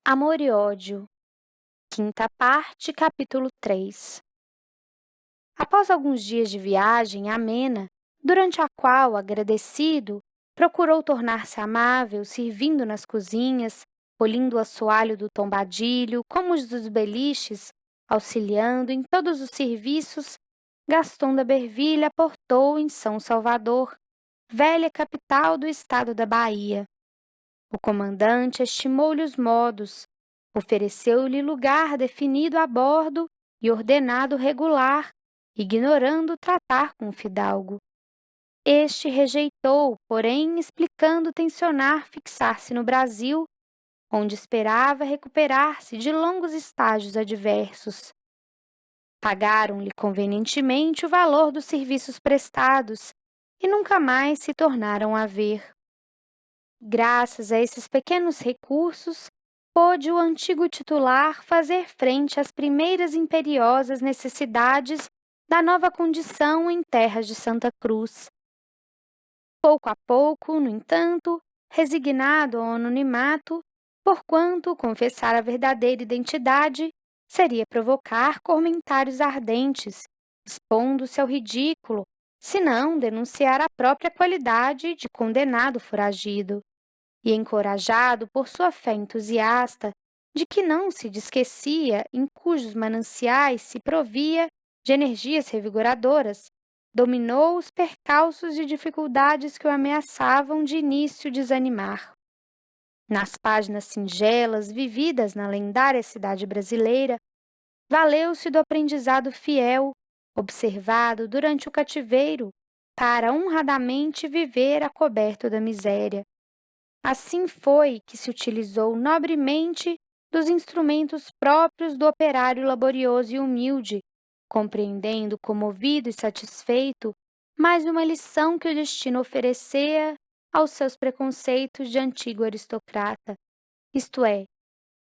Amor e Ódio, quinta parte, capítulo 3. Após alguns dias de viagem amena, durante a qual, agradecido, procurou tornar-se amável, servindo nas cozinhas, polindo o assoalho do tombadilho, como os dos beliches, auxiliando em todos os serviços, Gaston da Bervilha aportou em São Salvador, velha capital do estado da Bahia. O comandante estimou-lhe os modos, ofereceu-lhe lugar definido a bordo e ordenado regular, ignorando tratar com o fidalgo. Este rejeitou, porém, explicando tencionar fixar-se no Brasil, onde esperava recuperar-se de longos estágios adversos. Pagaram-lhe convenientemente o valor dos serviços prestados e nunca mais se tornaram a ver. Graças a esses pequenos recursos, pôde o antigo titular fazer frente às primeiras imperiosas necessidades da nova condição em terras de Santa Cruz. Pouco a pouco, no entanto, resignado ao anonimato, porquanto confessar a verdadeira identidade seria provocar comentários ardentes, expondo-se ao ridículo, se não denunciar a própria qualidade de condenado foragido. E encorajado por sua fé entusiasta de que não se esquecia em cujos mananciais se provia de energias revigoradoras, dominou os percalços e dificuldades que o ameaçavam de início desanimar. Nas páginas singelas vividas na lendária cidade brasileira, valeu-se do aprendizado fiel, observado durante o cativeiro, para honradamente viver a coberto da miséria. Assim foi que se utilizou nobremente dos instrumentos próprios do operário laborioso e humilde, compreendendo comovido e satisfeito mais uma lição que o destino oferecia aos seus preconceitos de antigo aristocrata, isto é,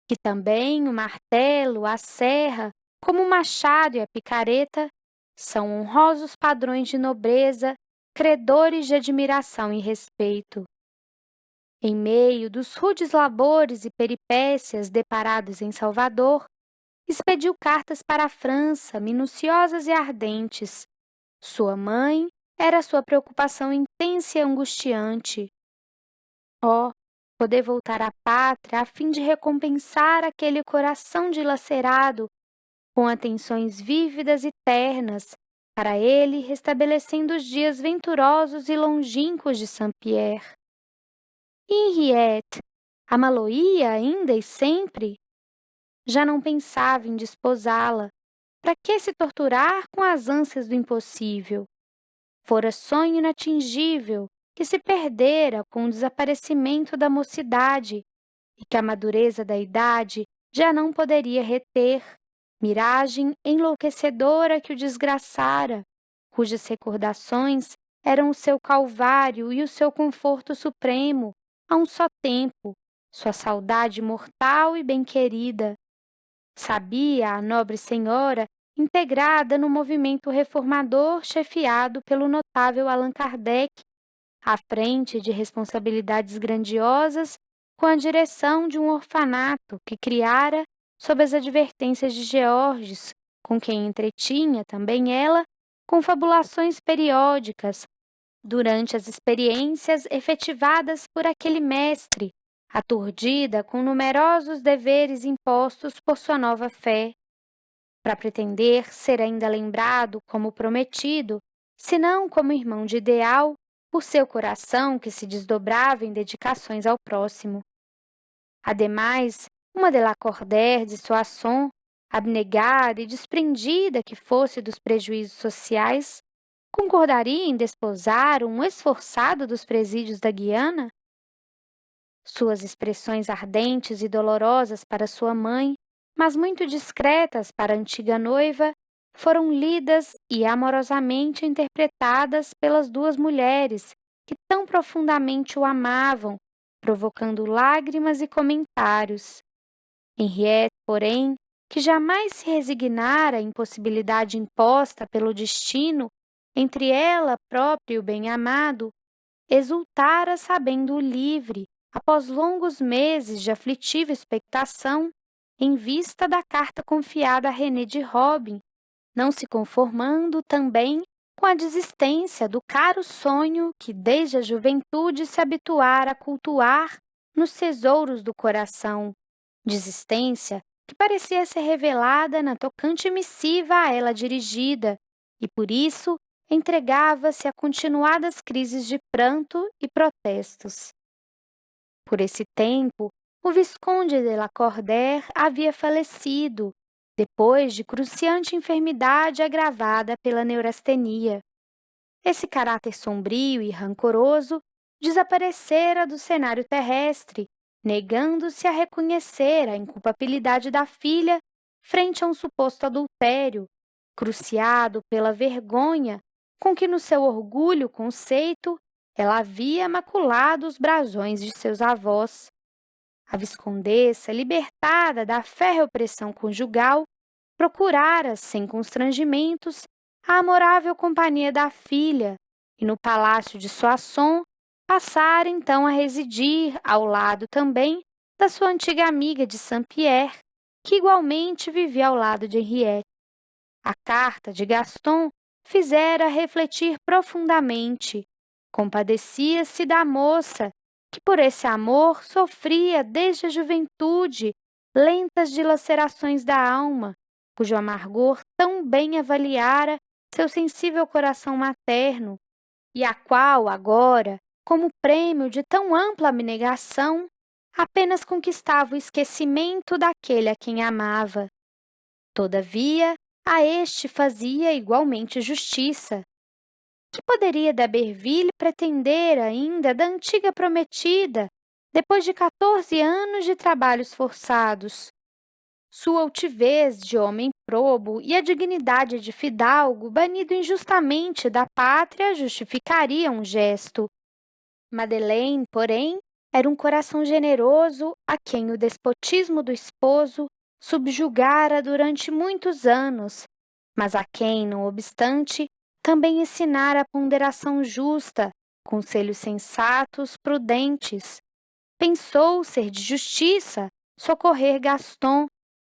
que também o martelo, a serra, como o machado e a picareta, são honrosos padrões de nobreza, credores de admiração e respeito. Em meio dos rudes labores e peripécias deparados em Salvador, expediu cartas para a França, minuciosas e ardentes. Sua mãe era sua preocupação intensa e angustiante. Oh, poder voltar à pátria a fim de recompensar aquele coração dilacerado com atenções vívidas e ternas, para ele restabelecendo os dias venturosos e longínquos de Saint-Pierre. E Henriette, amá-lo-ia ainda e sempre? Já não pensava em desposá-la. Para que se torturar com as ânsias do impossível? Fora sonho inatingível que se perdera com o desaparecimento da mocidade e que a madureza da idade já não poderia reter, miragem enlouquecedora que o desgraçara, cujas recordações eram o seu calvário e o seu conforto supremo, a um só tempo, sua saudade mortal e bem-querida. Sabia a nobre senhora integrada no movimento reformador chefiado pelo notável Allan Kardec, à frente de responsabilidades grandiosas com a direção de um orfanato que criara sob as advertências de Georges, com quem entretinha também ela confabulações periódicas, durante as experiências efetivadas por aquele mestre, aturdida com numerosos deveres impostos por sua nova fé, para pretender ser ainda lembrado como prometido, se não como irmão de ideal, por seu coração que se desdobrava em dedicações ao próximo. Ademais, uma Delacordaire de Soissons, abnegada e desprendida que fosse dos prejuízos sociais, concordaria em desposar um esforçado dos presídios da Guiana? Suas expressões ardentes e dolorosas para sua mãe, mas muito discretas para a antiga noiva, foram lidas e amorosamente interpretadas pelas duas mulheres que tão profundamente o amavam, provocando lágrimas e comentários. Henriette, porém, que jamais se resignara à impossibilidade imposta pelo destino entre ela própria e o bem-amado, exultara sabendo-o livre, após longos meses de aflitiva expectação, em vista da carta confiada a René de Robin, não se conformando também com a desistência do caro sonho que desde a juventude se habituara a cultuar nos tesouros do coração, desistência que parecia ser revelada na tocante missiva a ela dirigida, e por isso entregava-se a continuadas crises de pranto e protestos. Por esse tempo, o Visconde de Lacordaire havia falecido, depois de cruciante enfermidade agravada pela neurastenia. Esse caráter sombrio e rancoroso desaparecera do cenário terrestre, negando-se a reconhecer a inculpabilidade da filha frente a um suposto adultério, cruciado pela vergonha com que no seu orgulho conceito ela havia maculado os brasões de seus avós. A viscondessa, libertada da férrea opressão conjugal, procurara, sem constrangimentos, a amorável companhia da filha e no palácio de Soissons passara então a residir ao lado também da sua antiga amiga de Saint-Pierre, que igualmente vivia ao lado de Henriette. A carta de Gaston fizera refletir profundamente. Compadecia-se da moça, que por esse amor sofria desde a juventude lentas dilacerações da alma, cujo amargor tão bem avaliara seu sensível coração materno, e a qual agora, como prêmio de tão ampla abnegação, apenas conquistava o esquecimento daquele a quem amava. Todavia, a este fazia igualmente justiça. Que poderia d'Aberville pretender ainda da antiga prometida, depois de 14 anos de trabalhos forçados? Sua altivez de homem probo e a dignidade de fidalgo banido injustamente da pátria justificariam um gesto. Madeleine, porém, era um coração generoso a quem o despotismo do esposo subjugara durante muitos anos, mas a quem, não obstante, também ensinara a ponderação justa, conselhos sensatos, prudentes. Pensou ser de justiça socorrer Gaston,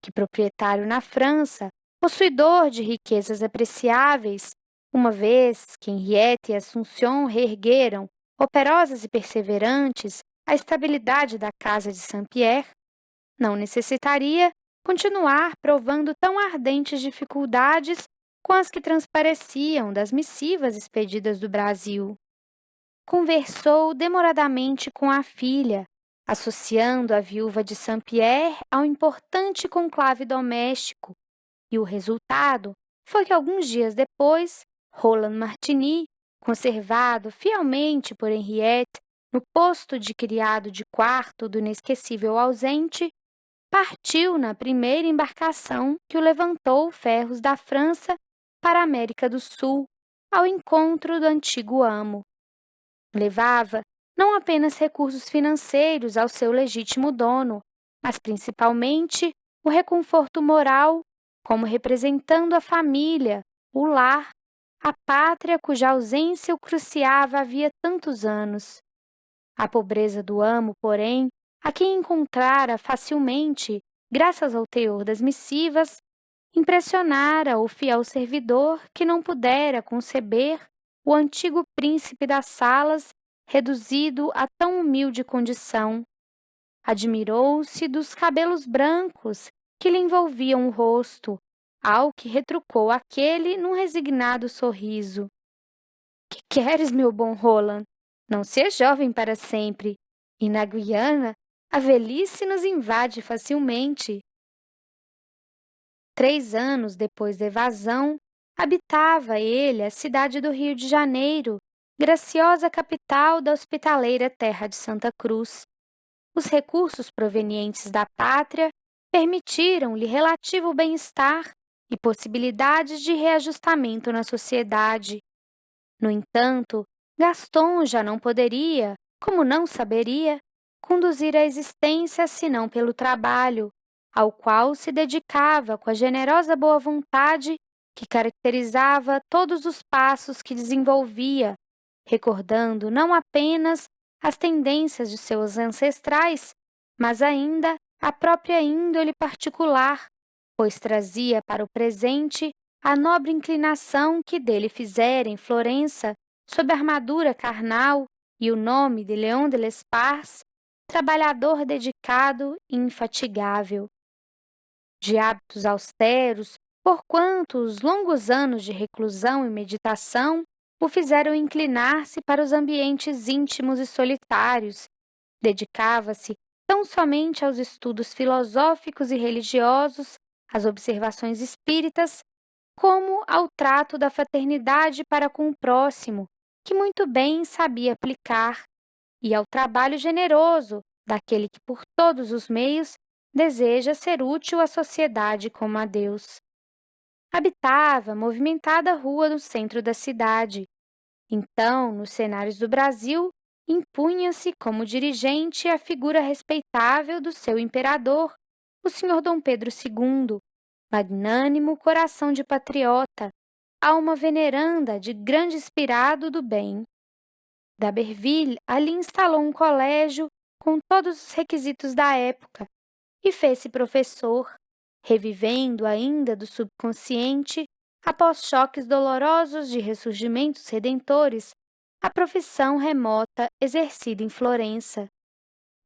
que, proprietário na França, possuidor de riquezas apreciáveis, uma vez que Henriette e Assunção reergueram, operosas e perseverantes, a estabilidade da casa de Saint-Pierre, não necessitaria continuar provando tão ardentes dificuldades com as que transpareciam das missivas expedidas do Brasil. Conversou demoradamente com a filha, associando a viúva de Saint-Pierre ao importante conclave doméstico, e o resultado foi que alguns dias depois, Roland Martigny, conservado fielmente por Henriette no posto de criado de quarto do inesquecível ausente, partiu na primeira embarcação que o levantou ferros da França para a América do Sul, ao encontro do antigo amo. Levava não apenas recursos financeiros ao seu legítimo dono, mas principalmente o reconforto moral, como representando a família, o lar, a pátria cuja ausência o cruciava havia tantos anos. A pobreza do amo, porém, a quem encontrara facilmente, graças ao teor das missivas, impressionara o fiel servidor que não pudera conceber o antigo príncipe das salas reduzido a tão humilde condição. Admirou-se dos cabelos brancos que lhe envolviam o rosto, ao que retrucou aquele num resignado sorriso. Que queres, meu bom Roland? Não se é jovem para sempre, e na Guiana a velhice nos invade facilmente. 3 anos depois da evasão, habitava ele a cidade do Rio de Janeiro, graciosa capital da hospitaleira terra de Santa Cruz. Os recursos provenientes da pátria permitiram-lhe relativo bem-estar e possibilidades de reajustamento na sociedade. No entanto, Gaston já não poderia, como não saberia, conduzir a existência senão pelo trabalho, ao qual se dedicava com a generosa boa vontade que caracterizava todos os passos que desenvolvia, recordando não apenas as tendências de seus ancestrais, mas ainda a própria índole particular, pois trazia para o presente a nobre inclinação que dele fizera em Florença, sob a armadura carnal e o nome de Leão de Lespars, trabalhador dedicado e infatigável. De hábitos austeros, porquanto os longos anos de reclusão e meditação o fizeram inclinar-se para os ambientes íntimos e solitários, dedicava-se tão somente aos estudos filosóficos e religiosos, às observações espíritas, como ao trato da fraternidade para com o próximo, que muito bem sabia aplicar, e ao trabalho generoso daquele que por todos os meios deseja ser útil à sociedade como a Deus. Habitava a movimentada rua do centro da cidade. Então, nos cenários do Brasil, impunha-se como dirigente a figura respeitável do seu imperador, o Sr. Dom Pedro II, magnânimo coração de patriota, alma veneranda de grande inspirado do bem. D'Aberville ali instalou um colégio com todos os requisitos da época e fez-se professor, revivendo ainda do subconsciente, após choques dolorosos de ressurgimentos redentores, a profissão remota exercida em Florença.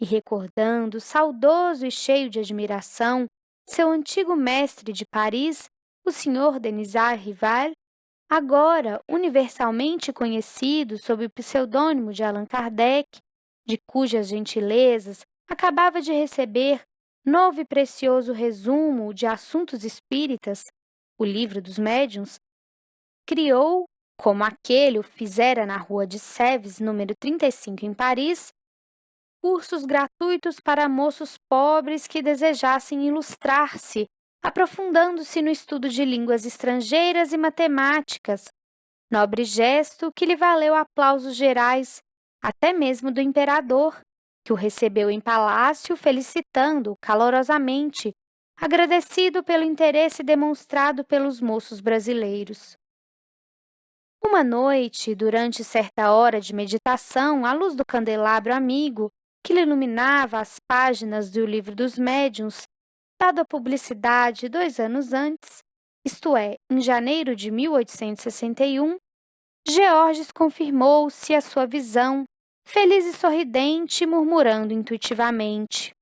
E recordando, saudoso e cheio de admiração, seu antigo mestre de Paris, o Sr. Denisard Rival, agora universalmente conhecido sob o pseudônimo de Allan Kardec, de cujas gentilezas acabava de receber novo e precioso resumo de Assuntos Espíritas, o Livro dos Médiuns, criou, como aquele o fizera na Rua de Sèvres, número 35, em Paris, cursos gratuitos para moços pobres que desejassem ilustrar-se, aprofundando-se no estudo de línguas estrangeiras e matemáticas, nobre gesto que lhe valeu aplausos gerais, até mesmo do imperador, que o recebeu em palácio felicitando-o calorosamente, agradecido pelo interesse demonstrado pelos moços brasileiros. Uma noite, durante certa hora de meditação à luz do candelabro amigo que lhe iluminava as páginas do Livro dos Médiuns, dado a publicidade 2 anos antes, isto é, em janeiro de 1861, Georges confirmou-se a sua visão, feliz e sorridente, murmurando intuitivamente: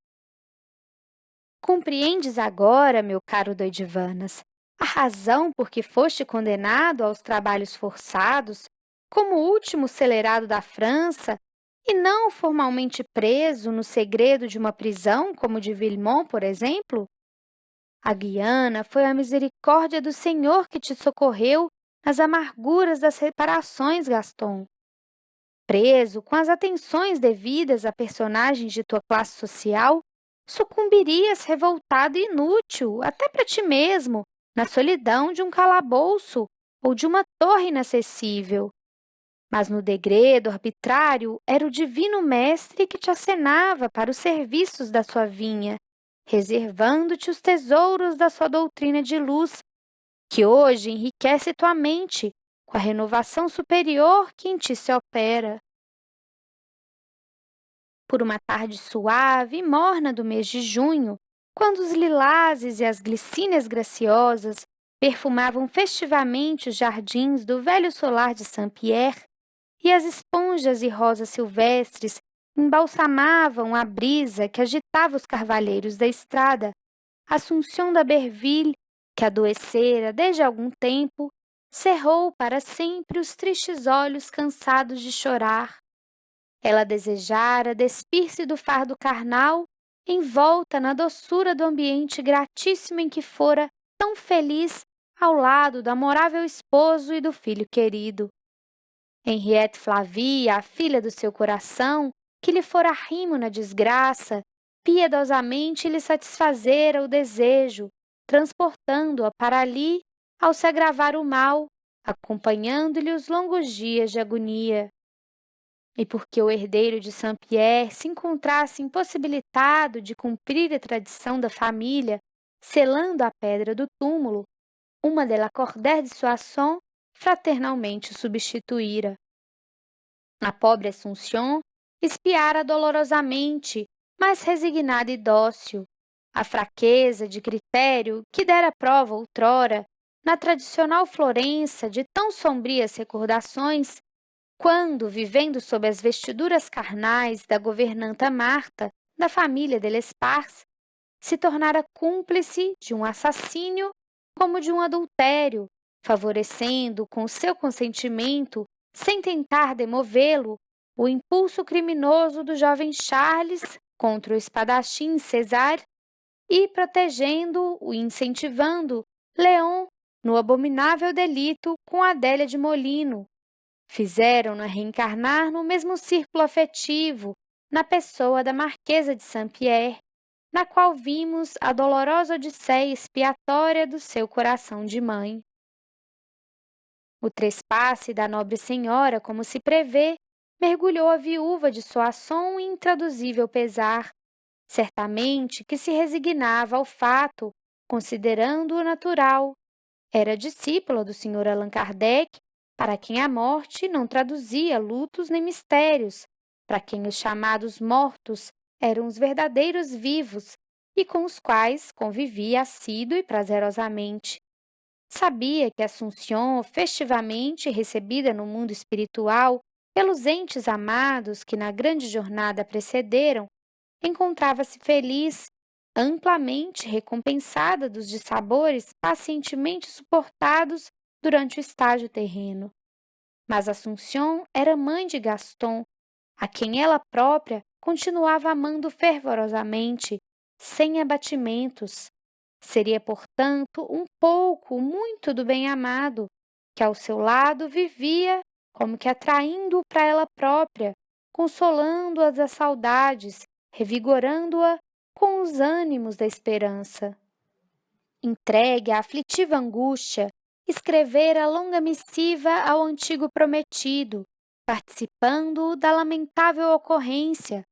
compreendes agora, meu caro Doidivanas, a razão por que foste condenado aos trabalhos forçados, como o último celerado da França, e não formalmente preso no segredo de uma prisão como de Villemont, por exemplo? A Guiana foi a misericórdia do Senhor que te socorreu nas amarguras das reparações, Gaston. Preso com as atenções devidas a personagens de tua classe social, sucumbirias revoltado e inútil, até para ti mesmo, na solidão de um calabouço ou de uma torre inacessível. Mas no degredo arbitrário era o divino mestre que te acenava para os serviços da sua vinha, reservando-te os tesouros da sua doutrina de luz, que hoje enriquece tua mente com a renovação superior que em ti se opera. Por uma tarde suave e morna do mês de junho, quando os lilazes e as glicínias graciosas perfumavam festivamente os jardins do velho solar de Saint-Pierre, e as esponjas e rosas silvestres embalsamavam a brisa que agitava os carvalheiros da estrada, Assunção d'Aberville, que adoecera desde algum tempo, cerrou para sempre os tristes olhos cansados de chorar. Ela desejara despir-se do fardo carnal, envolta na doçura do ambiente gratíssimo em que fora tão feliz ao lado do amorável esposo e do filho querido. Henriette Flavie, a filha do seu coração, que lhe fora arrimo na desgraça, piedosamente lhe satisfazera o desejo, transportando-a para ali ao se agravar o mal, acompanhando-lhe os longos dias de agonia. E porque o herdeiro de Saint-Pierre se encontrasse impossibilitado de cumprir a tradição da família, selando a pedra do túmulo, uma de la Cordère de Soissons fraternalmente o substituíra. A pobre Assunção espiara dolorosamente, mas resignada e dócil, a fraqueza de critério que dera prova outrora, na tradicional Florença de tão sombrias recordações, quando, vivendo sob as vestiduras carnais da governanta Marta, da família de Lespars, se tornara cúmplice de um assassínio como de um adultério, favorecendo com seu consentimento, sem tentar demovê-lo, o impulso criminoso do jovem Charles contra o espadachim César e protegendo-o e incentivando Leon no abominável delito com Adélia de Molino. Fizeram-na reencarnar no mesmo círculo afetivo, na pessoa da Marquesa de Saint-Pierre, na qual vimos a dolorosa odisseia expiatória do seu coração de mãe. O trespasse da nobre senhora, como se prevê, mergulhou a viúva de Soissons em intraduzível pesar, certamente que se resignava ao fato, considerando-o natural. Era discípula do Sr. Allan Kardec, para quem a morte não traduzia lutos nem mistérios, para quem os chamados mortos eram os verdadeiros vivos e com os quais convivia assíduo e prazerosamente. Sabia que Assunção, festivamente recebida no mundo espiritual pelos entes amados que na grande jornada precederam, encontrava-se feliz, amplamente recompensada dos dissabores pacientemente suportados durante o estágio terreno. Mas Assunção era mãe de Gaston, a quem ela própria continuava amando fervorosamente, sem abatimentos. Seria, portanto, um pouco, muito do bem-amado, que ao seu lado vivia, como que atraindo-o para ela própria, consolando-a das saudades, revigorando-a com os ânimos da esperança. Entregue à aflitiva angústia, escrevera longa missiva ao antigo prometido, participando da lamentável ocorrência,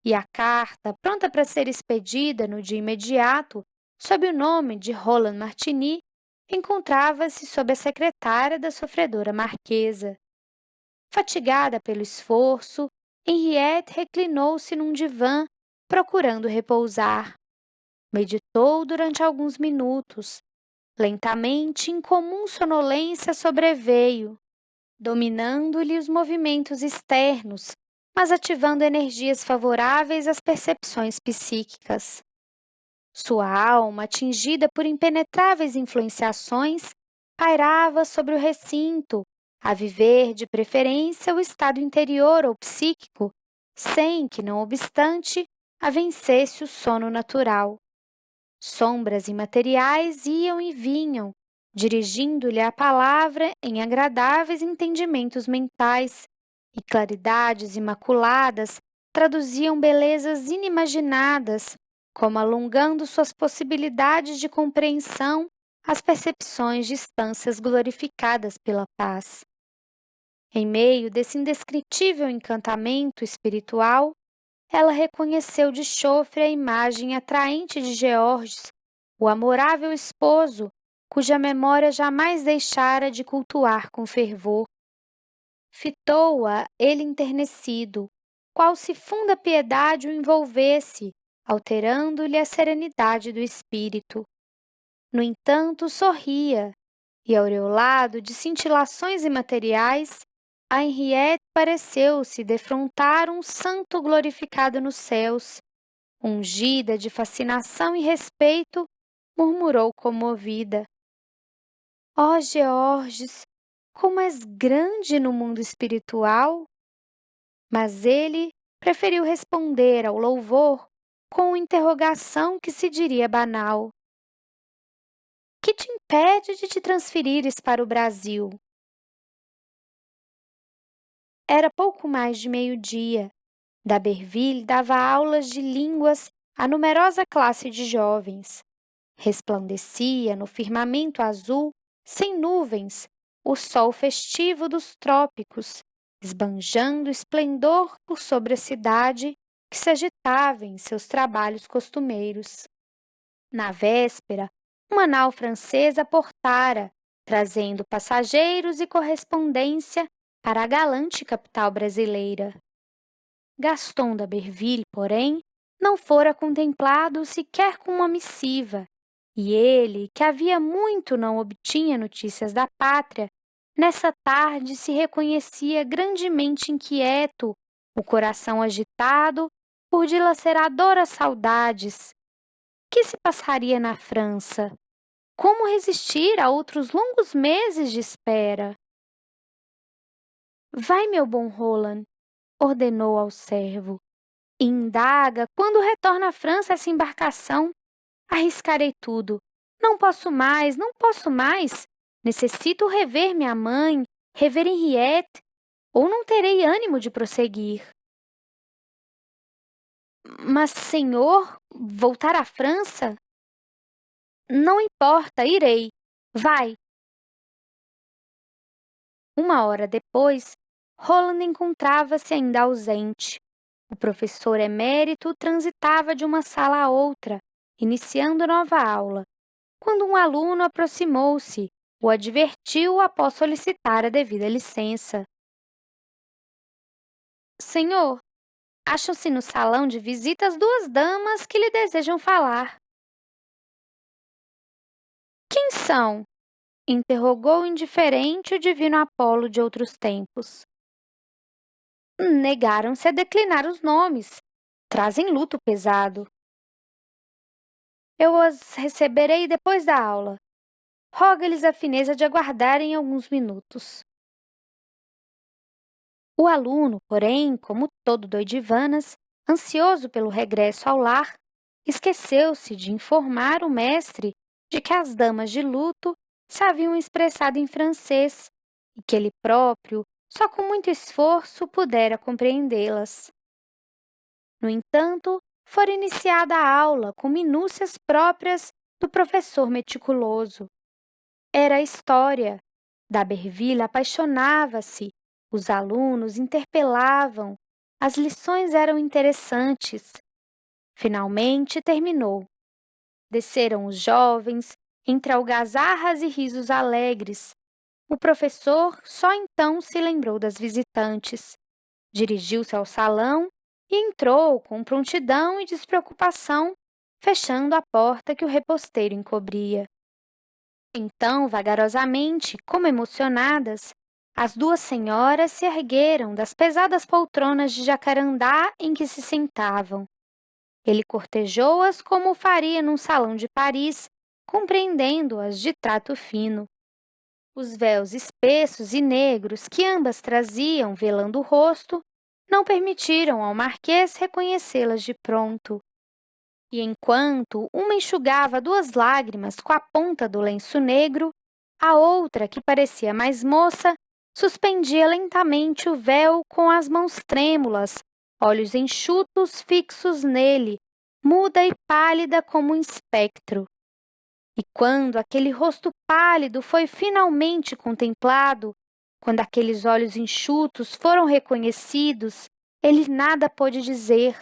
e a carta, pronta para ser expedida no dia imediato, sob o nome de Roland Martigny, encontrava-se sob a secretária da sofredora marquesa. Fatigada pelo esforço, Henriette reclinou-se num divã, procurando repousar. Meditou durante alguns minutos. Lentamente, incomum sonolência sobreveio, dominando-lhe os movimentos externos, mas ativando energias favoráveis às percepções psíquicas. Sua alma, atingida por impenetráveis influenciações, pairava sobre o recinto, a viver de preferência o estado interior ou psíquico, sem que, não obstante, a vencesse o sono natural. Sombras imateriais iam e vinham, dirigindo-lhe a palavra em agradáveis entendimentos mentais, e claridades imaculadas traduziam belezas inimaginadas, como alongando suas possibilidades de compreensão às percepções de instâncias glorificadas pela paz. Em meio desse indescritível encantamento espiritual, ela reconheceu de chofre a imagem atraente de Georges, o amorável esposo, cuja memória jamais deixara de cultuar com fervor. Fitou-a ele enternecido, qual se funda piedade o envolvesse, alterando-lhe a serenidade do espírito. No entanto, sorria, e aureolado de cintilações imateriais, a Henriette pareceu-se defrontar um santo glorificado nos céus. Ungida de fascinação e respeito, murmurou comovida: Ó Georges, como és grande no mundo espiritual! Mas ele preferiu responder ao louvor com uma interrogação que se diria banal. Que te impede de te transferires para o Brasil? Era pouco mais de meio-dia. D'Aberville dava aulas de línguas à numerosa classe de jovens. Resplandecia no firmamento azul, sem nuvens, o sol festivo dos trópicos, esbanjando esplendor por sobre a cidade que se agitava em seus trabalhos costumeiros. Na véspera, uma nau francesa portara, trazendo passageiros e correspondência para a galante capital brasileira. Gaston d'Aberville, porém, não fora contemplado sequer com uma missiva, e ele, que havia muito não obtinha notícias da pátria, nessa tarde se reconhecia grandemente inquieto, o coração agitado por dilaceradoras saudades. Que se passaria na França? Como resistir a outros longos meses de espera? Vai, meu bom Roland, ordenou ao servo, e indaga quando retorna à França essa embarcação. Arriscarei tudo. Não posso mais, não posso mais. Necessito rever minha mãe, rever Henriette, ou não terei ânimo de prosseguir. Mas, senhor, voltar à França? Não importa, irei. Vai. Uma hora depois, Roland encontrava-se ainda ausente. O professor emérito transitava de uma sala a outra, iniciando nova aula, quando um aluno aproximou-se, o advertiu após solicitar a devida licença. Senhor, acham-se no salão de visitas duas damas que lhe desejam falar. Quem são? Interrogou indiferente o divino Apolo de outros tempos. Negaram-se a declinar os nomes. Trazem luto pesado. Eu as receberei depois da aula. Roga-lhes a fineza de aguardarem alguns minutos. O aluno, porém, como todo doidivanas, ansioso pelo regresso ao lar, esqueceu-se de informar o mestre de que as damas de luto se haviam expressado em francês e que ele próprio, só com muito esforço, pudera compreendê-las. No entanto, fora iniciada a aula com minúcias próprias do professor meticuloso. Era a história. D'Aberville apaixonava-se, os alunos interpelavam, as lições eram interessantes. Finalmente terminou. Desceram os jovens, entre algazarras e risos alegres. O professor só então se lembrou das visitantes. Dirigiu-se ao salão e entrou com prontidão e despreocupação, fechando a porta que o reposteiro encobria. Então, vagarosamente, como emocionadas, as duas senhoras se ergueram das pesadas poltronas de jacarandá em que se sentavam. Ele cortejou-as como o faria num salão de Paris, compreendendo-as de trato fino. Os véus espessos e negros que ambas traziam velando o rosto não permitiram ao marquês reconhecê-las de pronto. E enquanto uma enxugava duas lágrimas com a ponta do lenço negro, a outra, que parecia mais moça, suspendia lentamente o véu com as mãos trêmulas, olhos enxutos fixos nele, muda e pálida como um espectro. E quando aquele rosto pálido foi finalmente contemplado, quando aqueles olhos enxutos foram reconhecidos, ele nada pôde dizer.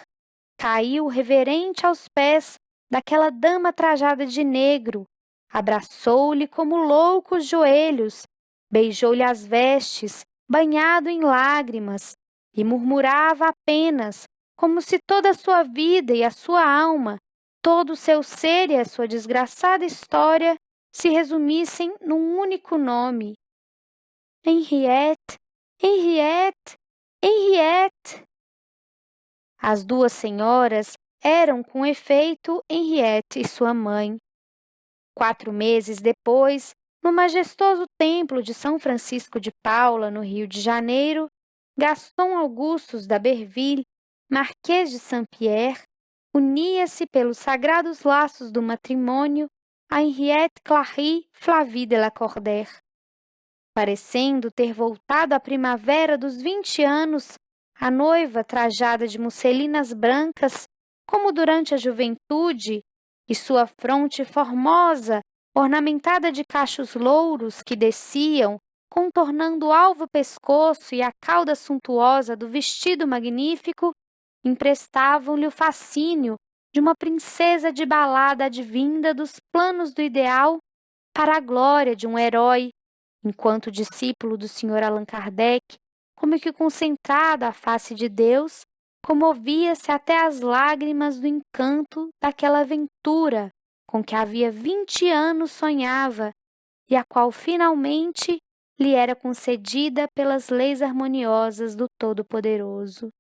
Caiu reverente aos pés daquela dama trajada de negro, abraçou-lhe como louco os joelhos, beijou-lhe as vestes, banhado em lágrimas, e murmurava apenas, como se toda a sua vida e a sua alma, todo o seu ser e a sua desgraçada história se resumissem num único nome. Henriette, Henriette, Henriette! As duas senhoras eram, com efeito, Henriette e sua mãe. 4 meses depois, no majestoso templo de São Francisco de Paula, no Rio de Janeiro, Gaston Augustus d'Aberville, Marquês de Saint-Pierre, unia-se pelos sagrados laços do matrimônio a Henriette Clary Flavie de la Cordaire. Parecendo ter voltado à primavera dos 20 anos, a noiva trajada de musselinas brancas, como durante a juventude, e sua fronte formosa, ornamentada de cachos louros que desciam, contornando o alvo pescoço e a cauda suntuosa do vestido magnífico, emprestavam-lhe o fascínio de uma princesa de balada advinda dos planos do ideal para a glória de um herói, enquanto o discípulo do Sr. Allan Kardec, como que concentrado à face de Deus, comovia-se até as lágrimas do encanto daquela aventura com que havia 20 anos sonhava e a qual finalmente lhe era concedida pelas leis harmoniosas do Todo-Poderoso.